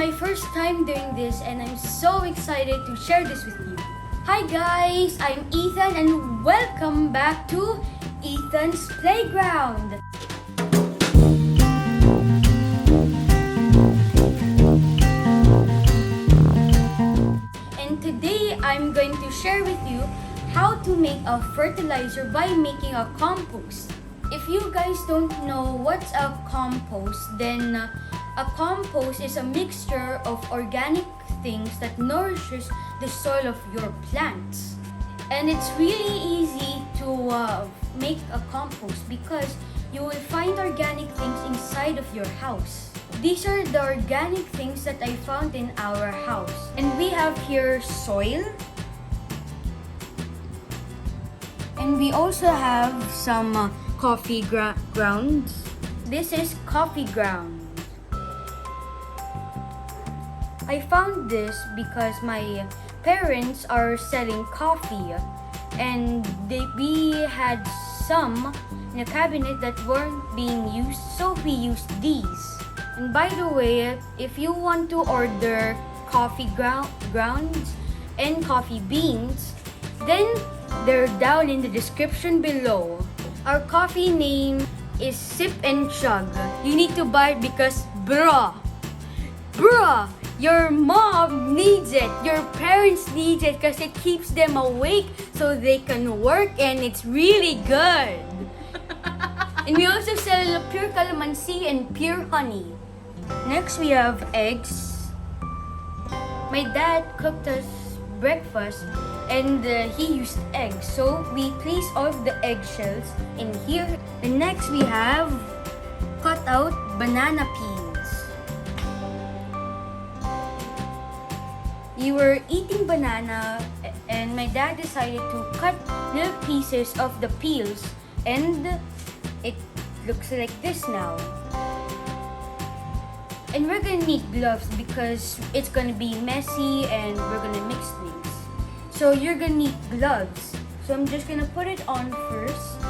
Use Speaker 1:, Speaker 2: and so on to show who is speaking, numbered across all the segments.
Speaker 1: my first time doing this and I'm so excited to share this with you. Hi guys, I'm Ethan and welcome back to Ethan's Playground. And today I'm going to share with you how to make a fertilizer by making a compost. If you guys don't know what's a compost, then a compost is a mixture of organic things that nourishes the soil of your plants. And it's really easy to make a compost because you will find organic things inside of your house. These are the organic things that I found in our house. And we have here soil. And we also have some coffee grounds. This is coffee ground. I found this because my parents are selling coffee and we had some in a cabinet that weren't being used, so we used these. And by the way, if you want to order coffee grounds and coffee beans, then they're down in the description below. Our coffee name is Sip Chug. You need to buy it because bruh, your mom needs it, your parents need it because it keeps them awake so they can work and it's really good. And we also sell pure calamansi and pure honey. Next we have eggs. My dad cooked us breakfast and he used eggs, so we place all of the eggshells in here. And next we have cut out banana peels. We were eating banana and my dad decided to cut little pieces of the peels and it looks like this now. And we're gonna need gloves because it's gonna be messy and we're gonna mix things. So you're gonna need gloves. So I'm just gonna put it on first.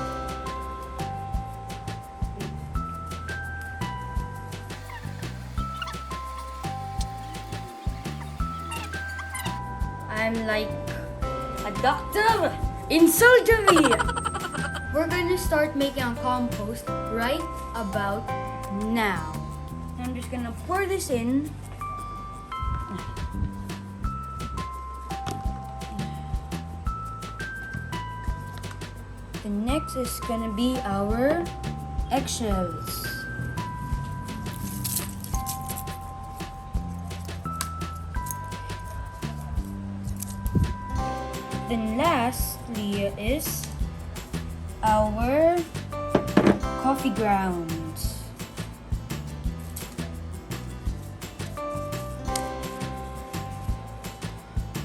Speaker 1: I'm like a doctor in surgery. We're gonna start making a compost right about now. I'm just gonna pour this in. The next is gonna be our eggshells. Then lastly is our coffee grounds.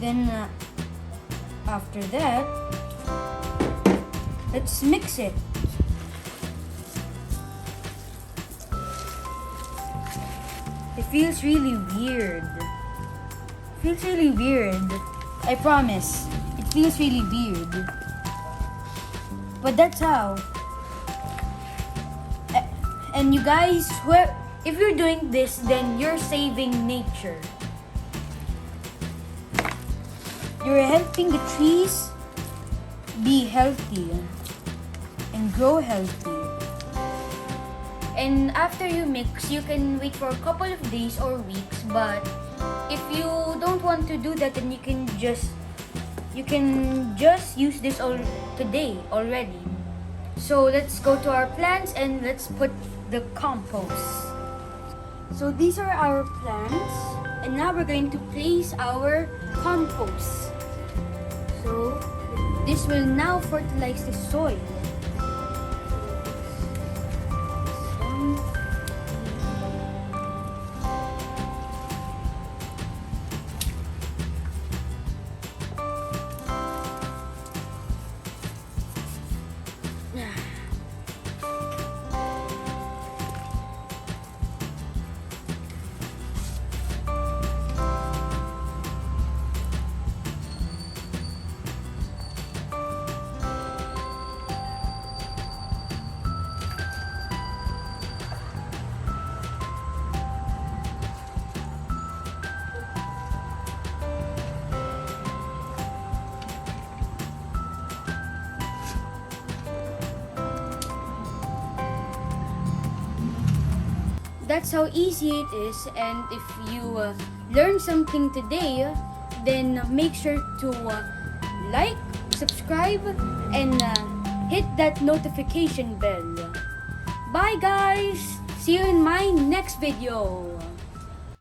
Speaker 1: Then after that, let's mix it. It feels really weird. I promise. It feels really weird. But that's how. And you guys, if you're doing this, then you're saving nature. You're helping the trees be healthy and grow healthy. And after you mix, you can wait for a couple of days or weeks. But if you don't want to do that, then you can just use this all today already. So let's go to our plants and let's put the compost. So these are our plants, and now we're going to place our compost. So this will now fertilize the soil. That's how easy it is. And if you learn something today, then make sure to like, subscribe, and hit that notification bell. Bye guys! See you in my next video!